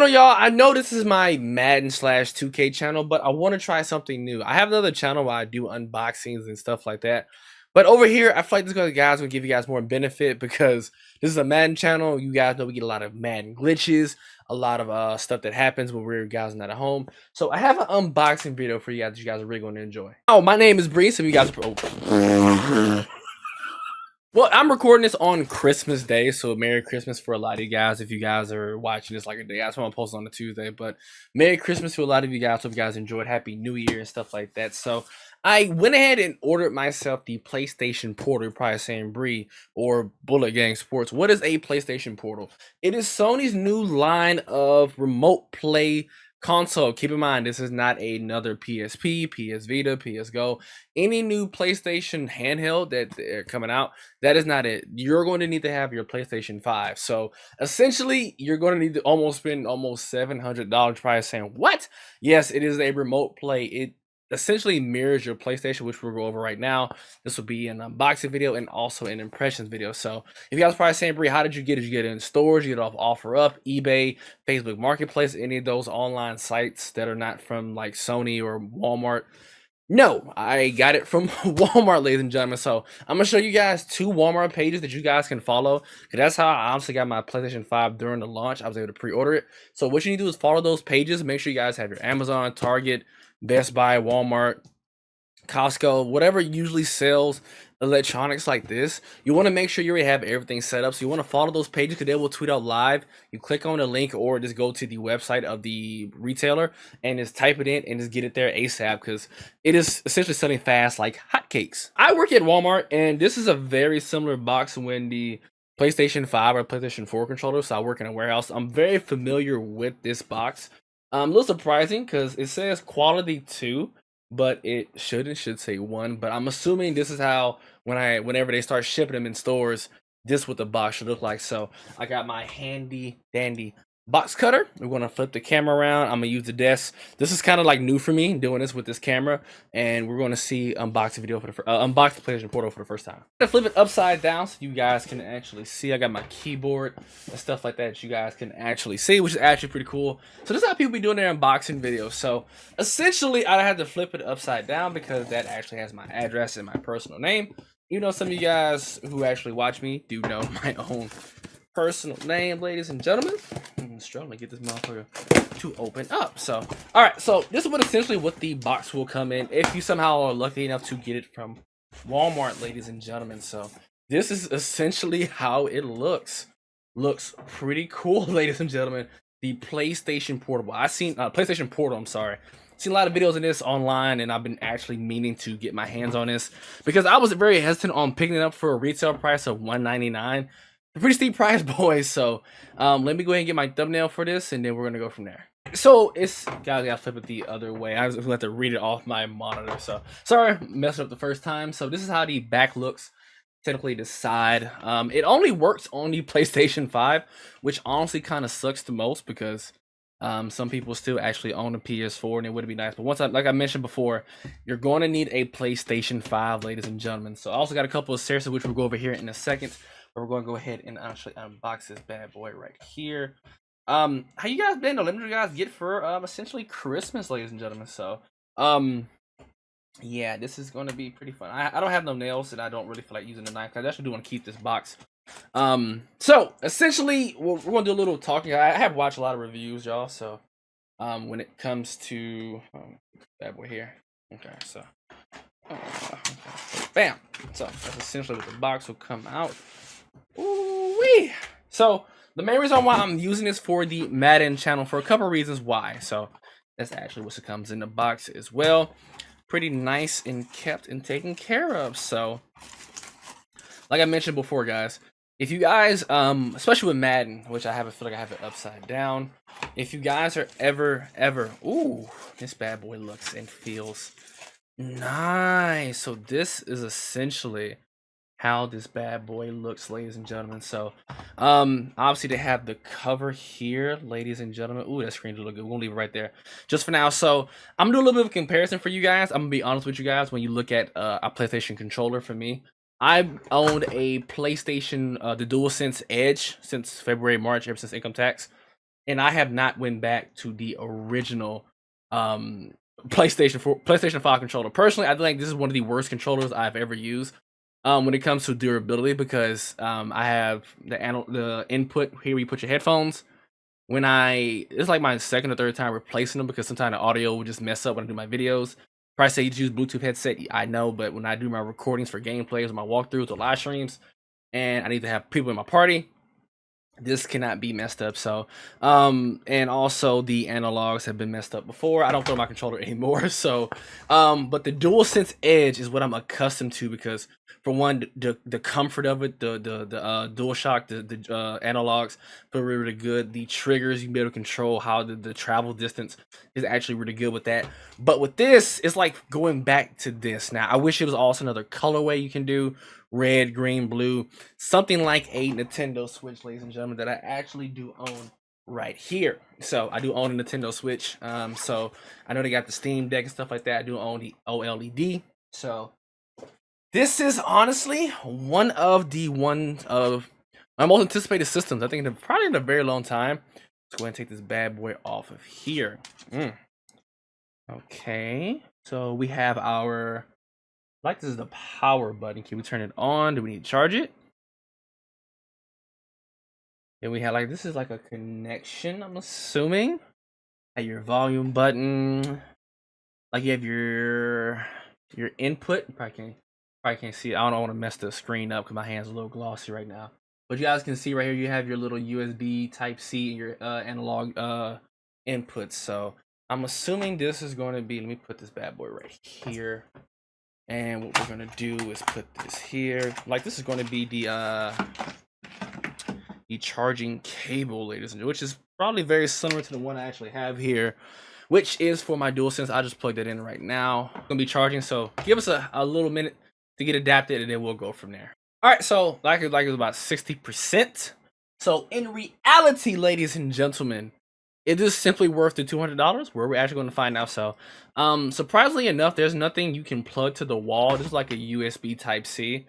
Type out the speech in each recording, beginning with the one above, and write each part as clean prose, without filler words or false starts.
going on, y'all? I know this is my Madden slash 2K channel, but I want to try something new. I have another channel where I do unboxings and stuff like that. But over here, I feel like this guy's gonna give you guys more benefit because this is a Madden channel. You guys know we get a lot of Madden glitches, a lot of stuff that happens when we're guys not at home. So I have an unboxing video for you guys that you guys are really going to enjoy. Oh, my name is Bree. So you guys. Well, I'm recording this on Christmas Day, so Merry Christmas for a lot of you guys. If you guys are watching this like a day, that's why I'm posting on a Tuesday. But Merry Christmas to a lot of you guys. Hope you guys enjoyed. Happy New Year and stuff like that. So I went ahead and ordered myself the PlayStation Portal. You're probably saying Bree or Bullet Gang Sports. What is a PlayStation Portal? It is Sony's new line of remote play console. Keep in mind, this is not another PSP, PS Vita, PS Go, any new PlayStation handheld that they're coming out. That is not it. You're going to need to have your PlayStation 5. So essentially, you're going to need to spend almost $700. Probably saying, what? Yes, it is a remote play. It essentially mirrors your PlayStation, which we'll go over right now. This will be an unboxing video and also an impressions video. So if you guys are probably saying, Bree, how did you get it? Did you get it in stores? You get it off OfferUp, eBay, Facebook Marketplace, any of those online sites that are not from like Sony or Walmart? No, I got it from Walmart, ladies and gentlemen. So I'm gonna show you guys two Walmart pages that you guys can follow, because that's how I honestly got my PlayStation 5 during the launch. I was able to pre-order it. So what you need to do is follow those pages. Make sure you guys have your Amazon, Target, Best Buy, Walmart, Costco, whatever usually sells electronics like this. You want to make sure you already have everything set up. So you want to follow those pages because they will tweet out live. You click on the link or just go to the website of the retailer and just type it in and just get it there ASAP, because it is essentially selling fast like hotcakes. I work at Walmart, and this is a very similar box when the PlayStation 5 or PlayStation 4 controller. So I work in a warehouse. I'm very familiar with this box. A little surprising because it says quality 2, but it should say 1. But I'm assuming this is how whenever they start shipping them in stores, this is what the box should look like. So I got my handy dandy box cutter. We're gonna flip the camera around. I'm gonna use the desk. This is kind of like new for me doing this with this camera, and we're gonna see unbox the video for the unbox the PlayStation Portal for the first time. I'm gonna flip it upside down so you guys can actually see. I got my keyboard and stuff like that you guys can actually see, which is actually pretty cool. So this is how people be doing their unboxing videos. So essentially, I had to flip it upside down because that actually has my address and my personal name. You know, some of you guys who actually watch me do know my own personal name, ladies and gentlemen. I'm struggling to get this motherfucker to open up. So, all right. So this is essentially what the box will come in if you somehow are lucky enough to get it from Walmart, ladies and gentlemen. So this is essentially how it looks. Looks pretty cool, ladies and gentlemen. The PlayStation Portable. I seen PlayStation Portal. I'm sorry. Seen a lot of videos of this online, and I've been actually meaning to get my hands on this because I was very hesitant on picking it up for a retail price of $199. A pretty steep price, boys. So let me go ahead and get my thumbnail for this, and then we're gonna go from there. So it's gotta flip it the other way. I was gonna have to read it off my monitor. So sorry, messed up the first time. So this is how the back looks. Technically the side. It only works on the PlayStation 5, which honestly kind of sucks the most because some people still actually own a PS4, and it would be nice. But like I mentioned before, you're going to need a PlayStation 5, ladies and gentlemen. So I also got a couple of series which we'll go over here in a second. But we're going to go ahead and actually unbox this bad boy right here. How you guys been? Let me know what you guys get for essentially Christmas, ladies and gentlemen. So yeah, this is going to be pretty fun. I don't have no nails, and I don't really feel like using the knife. I actually do want to keep this box. So essentially we're going to do a little talking. I have watched a lot of reviews, y'all. So when it comes to bad boy here, okay, so okay. Bam. So that's essentially what the box will come out. Ooh-wee. So the main reason why I'm using this for the Madden channel, for a couple of reasons why. So that's actually what comes in the box as well. Pretty nice and kept and taken care of. So like I mentioned before, guys, if you guys especially with Madden, which I feel like I have it upside down, if you guys are ever ooh, this bad boy looks and feels nice. So this is essentially how this bad boy looks, ladies and gentlemen. So obviously they have the cover here, ladies and gentlemen. Ooh, that screen look good. We'll leave it right there just for now. So I'm gonna do a little bit of a comparison for you guys. I'm gonna be honest with you guys. When you look at a PlayStation controller, for me, I've owned a PlayStation the DualSense Edge since February, March, ever since income tax. and I have not went back to the original um PlayStation 5 controller. Personally, I think this is one of the worst controllers I've ever used when it comes to durability, because I have the input here where you put your headphones. When it's like my second or third time replacing them, because sometimes the audio will just mess up when I do my videos. Probably say you use Bluetooth headset, I know, but when I do my recordings for gameplays or my walkthroughs or live streams, and I need to have people in my party, this cannot be messed up. So and also the analogs have been messed up before. I don't throw my controller anymore. So but the DualSense Edge is what I'm accustomed to, because for one, the comfort of it, the DualShock, the analogs feel really, really good. The triggers, you can be able to control how the travel distance is actually really good with that. But with this, it's like going back to this. Now I wish it was also another colorway you can do: red, green, blue, something like a Nintendo Switch, ladies and gentlemen, that I actually do own right here. So I do own a Nintendo Switch. So I know they got the Steam Deck and stuff like that. I do own the OLED. So this is honestly one of my most anticipated systems, I think, probably in a very long time. Let's go ahead and take this bad boy off of here. Okay, so we have our, like, this is the power button. Can we turn it on? Do we need to charge it? And we have, like, this is like a connection, I'm assuming. At your volume button, like you have your input. Probably can't see it. I don't want to mess the screen up because my hand's a little glossy right now. But you guys can see right here, you have your little USB Type C and your analog inputs. So I'm assuming this is going to be, let me put this bad boy right here. And what we're going to do is put this here. Like, this is going to be the charging cable, ladies and gentlemen, which is probably very similar to the one I actually have here, which is for my DualSense. I just plugged it in right now. I'm gonna be charging, so give us a little minute to get adapted, and then we'll go from there. All right, so like it was about 60%. So in reality, ladies and gentlemen, it is simply worth the $200. Where we're actually going to find out. So surprisingly enough, there's nothing you can plug to the wall. This is like a USB Type C.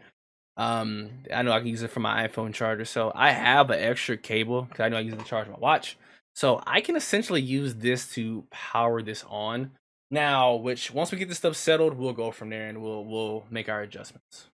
I know I can use it for my iPhone charger, so I have an extra cable because I know I use it to charge my watch. So I can essentially use this to power this on now, which once we get this stuff settled, we'll go from there and we'll make our adjustments.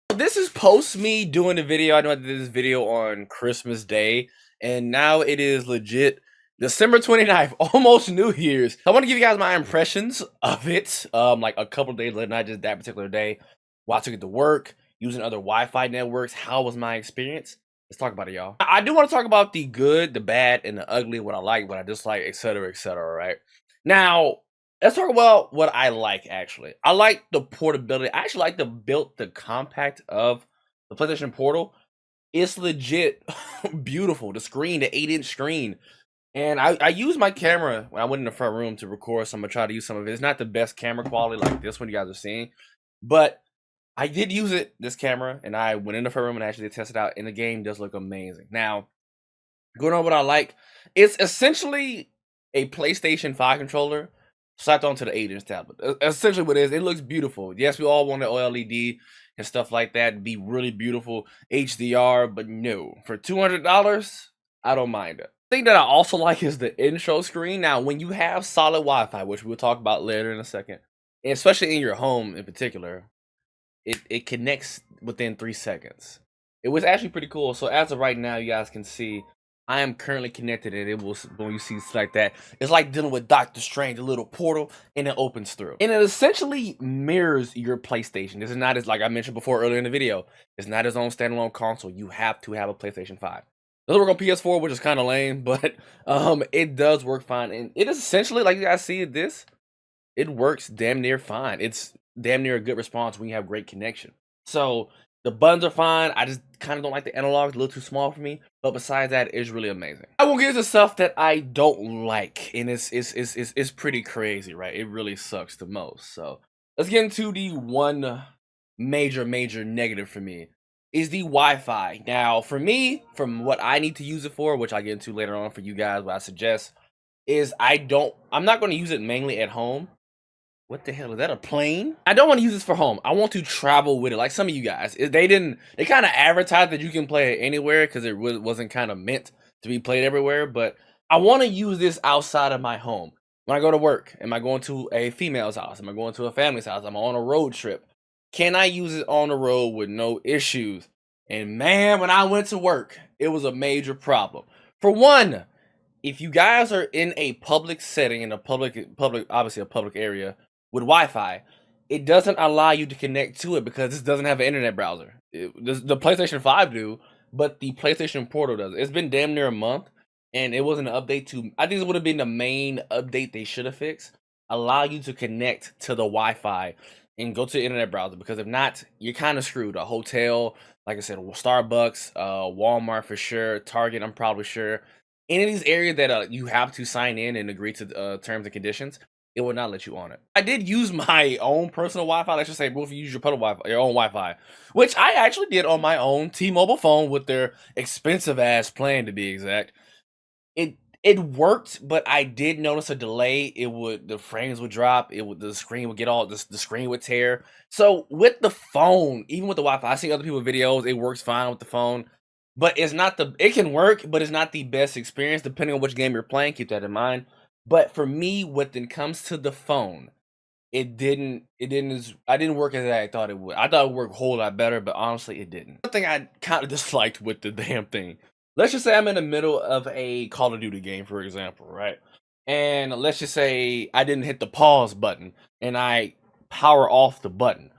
This is post me doing the video. I know I did this video on Christmas Day, and now it is legit December 29th, almost New Year's. I want to give you guys my impressions of it, like a couple days later, not just that particular day. While I took it to work, using other Wi-Fi networks, how was my experience? Let's talk about it, y'all. I do want to talk about the good, the bad, and the ugly, what I like, what I dislike, etc., etc., right? Now, let's talk about what I like, actually. I like the portability. I actually like the compact of the PlayStation Portal. It's legit beautiful. The screen, the 8-inch screen. And I use my camera when I went in the front room to record, so I'm going to try to use some of it. It's not the best camera quality like this one you guys are seeing. But I did use this camera, and I went in the front room and actually tested it out, and the game does look amazing. Now, going on what I like, it's essentially a PlayStation 5 controller slapped onto the 8-inch tablet. Essentially what it is, it looks beautiful. Yes, we all want the OLED and stuff like that, be really beautiful, HDR, but no. For $200, I don't mind it. The thing that I also like is the intro screen. Now, when you have solid Wi-Fi, which we'll talk about later in a second, and especially in your home in particular, it connects within 3 seconds. It was actually pretty cool. So as of right now, you guys can see I am currently connected, and it will, when you see like that, it's like dealing with Doctor Strange, a little portal, and it opens through. And it essentially mirrors your PlayStation. This is not, as like I mentioned before earlier in the video, it's not its own standalone console. You have to have a PlayStation 5. It doesn't work on PS4, which is kind of lame, but it does work fine. And it is essentially, like you guys see this, it works damn near fine. It's damn near a good response when you have great connection. So the buttons are fine. I just kind of don't like the analogs, a little too small for me. But besides that, it's really amazing. I will get into stuff that I don't like, and it's pretty crazy, right? It really sucks the most. So let's get into the one major negative for me is the Wi-Fi. Now, for me, from what I need to use it for, which I get into later on for you guys, what I suggest is I'm not going to use it mainly at home. What the hell is that, a plane? I don't want to use this for home. I want to travel with it, like some of you guys. They kind of advertised that you can play it anywhere because it wasn't kind of meant to be played everywhere. But I want to use this outside of my home. When I go to work, am I going to a female's house? Am I going to a family's house? I'm on a road trip. Can I use it on the road with no issues? And man, when I went to work, it was a major problem. For one, if you guys are in a public setting, in a obviously a public area with Wi-Fi, it doesn't allow you to connect to it because this doesn't have an internet browser. The PlayStation 5 do, but the PlayStation Portal does. It's been damn near a month, and it wasn't an update to. I think it would have been the main update they should have fixed. Allow you to connect to the Wi-Fi and go to the internet browser, because if not, you're kind of screwed. A hotel, like I said, Starbucks, Walmart for sure, Target, I'm probably sure. Any of these areas that you have to sign in and agree to terms and conditions, it will not let you on it. I did use my own personal Wi-Fi. Let's just say, well, if you use your public Wi-Fi, your own Wi-Fi, which I actually did on my own T-Mobile phone with their expensive ass plan, to be exact. It worked, but I did notice a delay. The frames would drop. The screen would get the screen would tear. So with the phone, even with the Wi-Fi, I see other people's videos. It works fine with the phone, but it can work, but it's not the best experience depending on which game you're playing. Keep that in mind. But for me, when it comes to the phone, I didn't work as I thought it would. I thought it would work a whole lot better, but honestly, it didn't. One thing I kind of disliked with the damn thing. Let's just say I'm in the middle of a Call of Duty game, for example, right? And let's just say I didn't hit the pause button and I power off the button.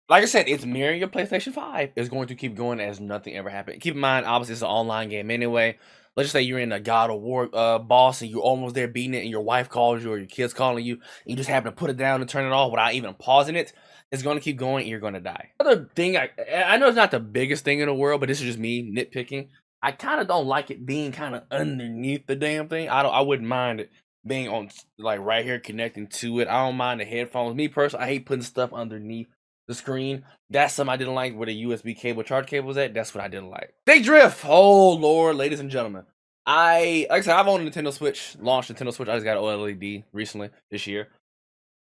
Like I said, it's mirroring your PlayStation 5. It's going to keep going as nothing ever happened. Keep in mind, obviously, it's an online game anyway. Let's just say you're in a God of War boss and you're almost there beating it, and your wife calls you or your kid's calling you, and you just happen to put it down and turn it off without even pausing it. It's going to keep going and you're going to die. Another thing, I know it's not the biggest thing in the world, but this is just me nitpicking. I kind of don't like it being kind of underneath the damn thing. I wouldn't mind it being on, like, right here connecting to it. I don't mind the headphones. Me personally, I hate putting stuff underneath the screen. That's something I didn't like where the USB cable, charge cable was at. That's what I didn't like. Big drift. Oh Lord, ladies and gentlemen. Like I said, I've owned a Nintendo Switch, launched Nintendo Switch. I just got OLED recently this year.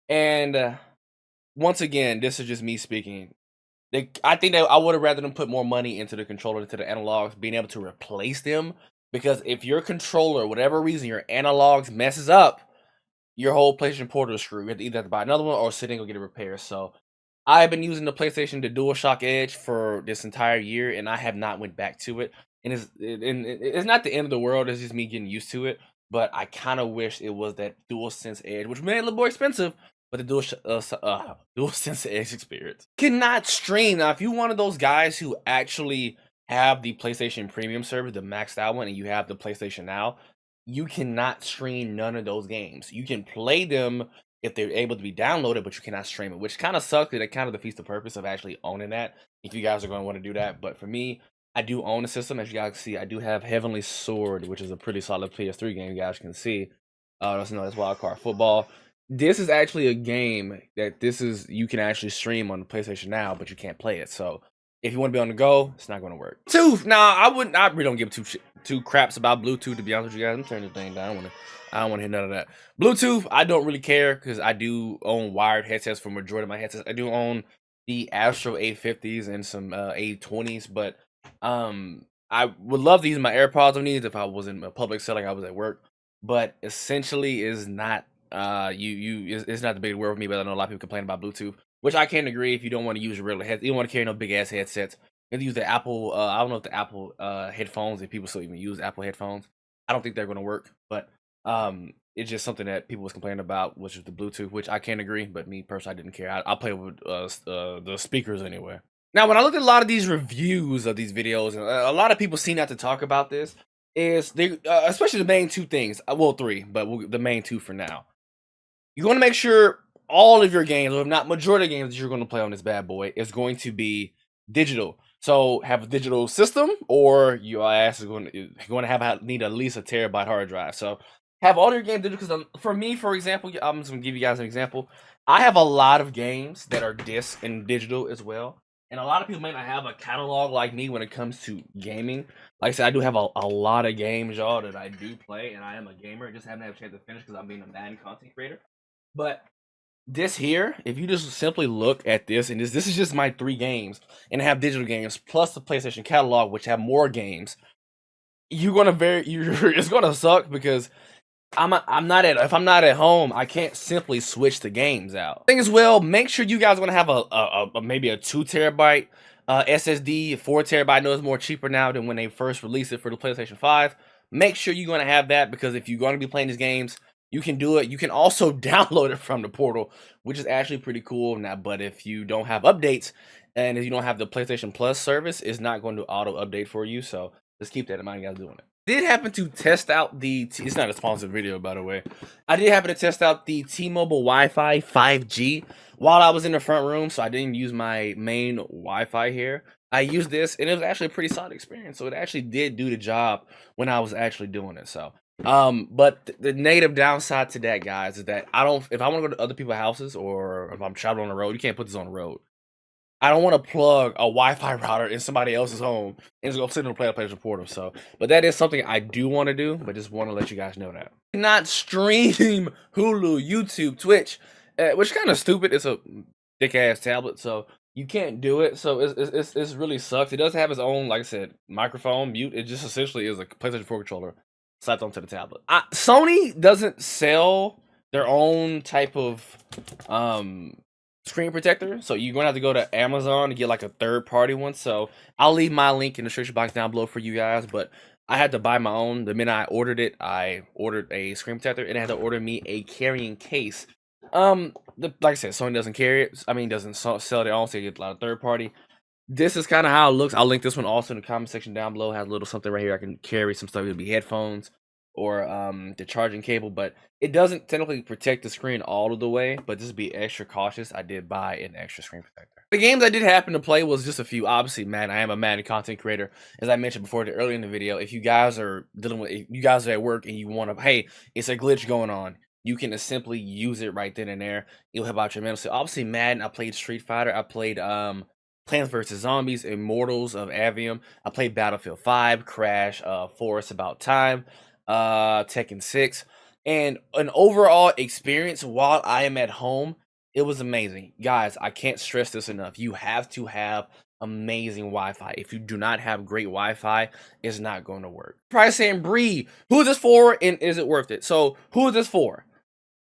And once again, this is just me speaking. I think that I would have rather them put more money into the controller, into the analogs, being able to replace them. Because if your controller, whatever reason, your analogs messes up, your whole PlayStation Portal is screwed. You have to either have to buy another one or sit and go get it repaired. So I've been using the PlayStation, the DualShock Edge, for this entire year, and I have not went back to it. And it's not the end of the world. It's just me getting used to it. But I kind of wish it was that DualSense Edge, which made it a little more expensive, but the DualSense Edge experience cannot stream. Now, if you're one of those guys who actually have the PlayStation Premium service, the maxed out one, and you have the PlayStation Now, you cannot stream none of those games. You can play them if they're able to be downloaded, but you cannot stream it, which kind of sucks, and it kind of defeats the purpose of actually owning that, if you guys are going to want to do that. But for me, I do own a system. As you guys can see, I do have Heavenly Sword, which is a pretty solid PS3 game, you guys can see. That's known as Wild Card Football. This is actually a game that you can actually stream on the PlayStation Now, but you can't play it. So if you want to be on the go, it's not going to work. Bluetooth. Nah, I really don't give two craps about Bluetooth, to be honest with you guys. I'm turning the thing down. I don't want to hear none of that. Bluetooth, I don't really care because I do own wired headsets for majority of my headsets. I do own the Astro 850s and some 820s, but I would love to use my AirPods on these if I was in a public setting, I was at work. But essentially, is not it's not the big word with me. But I know a lot of people complain about Bluetooth, which I can agree. If you don't want to use your regular headsets, you don't want to carry no big ass headsets. You use the Apple. I don't know if the Apple headphones, if people still even use Apple headphones. I don't think they're going to work, but it's just something that people was complaining about, which is the Bluetooth, which I can agree. But me personally, I didn't care. I play with the speakers anyway. Now, when I looked at a lot of these reviews of these videos, and a lot of people seem not to talk about this, is they especially the main two things. Well, three, but the main two for now. You want to make sure all of your games, or if not majority of games that you're going to play on this bad boy, is going to be digital. So have a digital system, or your ass is going to have need at least a terabyte hard drive. So have all your games digital. Because for me, for example, I'm just going to give you guys an example. I have a lot of games that are disc and digital as well. And a lot of people may not have a catalog like me when it comes to gaming. Like I said, I do have a lot of games, y'all, that I do play, and I am a gamer. I just haven't had a chance to finish because I'm being a Madden content creator. But this here, if you just simply look at this, and this is just my 3 games, and have digital games plus the PlayStation catalog, which have more games, it's gonna suck because if I'm not at home, I can't simply switch the games out. Thing as well, make sure you guys are gonna have a maybe a 2 terabyte SSD, 4 terabyte. I know it's more cheaper now than when they first released it for the PlayStation 5. Make sure you're gonna have that, because if you're gonna be playing these games, you can do it. You can also download it from the portal, which is actually pretty cool. Now, but if you don't have updates, and if you don't have the PlayStation Plus service, it's not going to auto update for you. So just keep that in mind, guys, doing it. Did happen to test out it's not a sponsored video, by the way. I did happen to test out the T-Mobile Wi-Fi 5G while I was in the front room, so I didn't use my main Wi-Fi here. I used this, and it was actually a pretty solid experience. So it actually did do the job when I was actually doing it. So but the negative downside to that, guys, is that if I want to go to other people's houses, or if I'm traveling on the road, you can't put this on the road. I don't want to plug a Wi-Fi router in somebody else's home and just go sit and play a PlayStation Portal. So, but that is something I do want to do, but just want to let you guys know that. Not stream Hulu, YouTube, Twitch, which is kind of stupid. It's a thick ass tablet, so you can't do it. So it's really sucks. It does have its own, like I said, microphone, mute. It just essentially is a PlayStation 4 controller slapped onto the tablet. Sony doesn't sell their own type of screen protector, so you're gonna have to go to Amazon to get like a third-party one. So I'll leave my link in the description box down below for you guys, but I had to buy my own. The minute I ordered it, I ordered a screen protector, and I had to order me a carrying case. Like I said, Sony doesn't carry it. I mean, doesn't sell it on, so you get a lot of third-party. This is kind of how it looks. I'll link this one also in the comment section down below. It has a little something right here. I can carry some stuff. It'll be headphones or the charging cable, but it doesn't technically protect the screen all of the way. But just be extra cautious. I did buy an extra screen protector. The games I did happen to play was just a few. Obviously, man, I am a Madden content creator, as I mentioned before earlier in the video. If you guys are if you guys are at work and you want to, hey, it's a glitch going on, you can just simply use it right then and there. It'll help out tremendously. Obviously, Madden, I played Street Fighter. I played Plants vs. Zombies, Immortals of Avium. I played Battlefield 5, Crash, Forest About Time, Tekken 6. And an overall experience while I am at home, it was amazing. Guys, I can't stress this enough. You have to have amazing Wi-Fi. If you do not have great Wi-Fi, it's not going to work. Probably saying, Bree, who is this for, and is it worth it? So who is this for?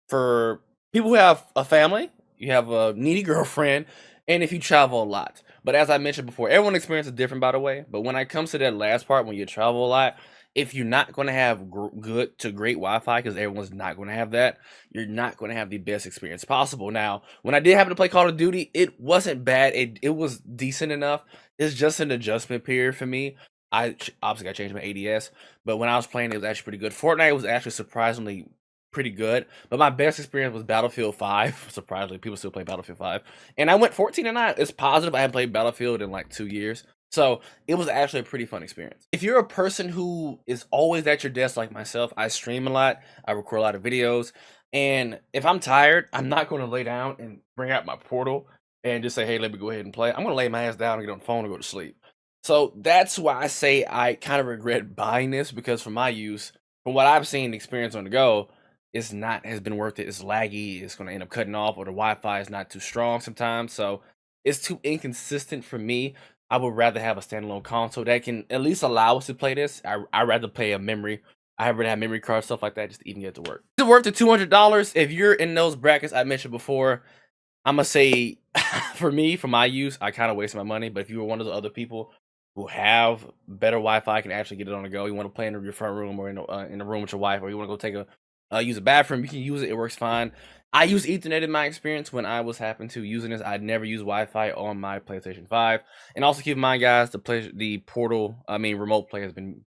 For people who have a family, you have a needy girlfriend, and if you travel a lot. But as I mentioned before, everyone's experience is different, by the way. But when it comes to that last part, when you travel a lot, if you're not going to have good to great Wi-Fi, because everyone's not going to have that, you're not going to have the best experience possible. Now, when I did happen to play Call of Duty, it wasn't bad. It was decent enough. It's just an adjustment period for me. I obviously got changed my ADS, but when I was playing, it was actually pretty good. Fortnite was actually surprisingly pretty good, but my best experience was Battlefield 5. Surprisingly, people still play Battlefield 5, and I went 14-9. It's positive. I haven't played Battlefield in like 2 years, so it was actually a pretty fun experience. If you're a person who is always at your desk like myself, I stream a lot, I record a lot of videos, and if I'm tired, I'm not going to lay down and bring out my portal and just say, hey, let me go ahead and play. I'm going to lay my ass down and get on the phone and go to sleep. So that's why I say I kind of regret buying this, because for my use, from what I've seen, experience on the go, has been worth it. It's laggy. It's going to end up cutting off, or the Wi-Fi is not too strong sometimes. So it's too inconsistent for me. I would rather have a standalone console that can at least allow us to play this. I'd rather play a memory. I rather have memory cards, stuff like that, just to even get it to work. Is it worth the $200? If you're in those brackets I mentioned before, I'm going to say, for me, for my use, I kind of wasted my money. But if you were one of the other people who have better Wi-Fi, can actually get it on the go, you want to play in your front room, or in the room with your wife, or you want to go take a use a bathroom, you can use it. It works fine. I use Ethernet in my experience when I was happened to using this. I'd never use Wi-Fi on my PlayStation 5. And also keep in mind, guys, the Portal, remote play has been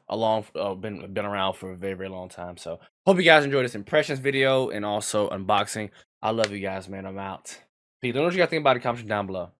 been around for a very, very long time. So hope you guys enjoyed this impressions video and also unboxing. I love you guys, man. I'm out. Pete, let me know what you guys think about it. Comment down below.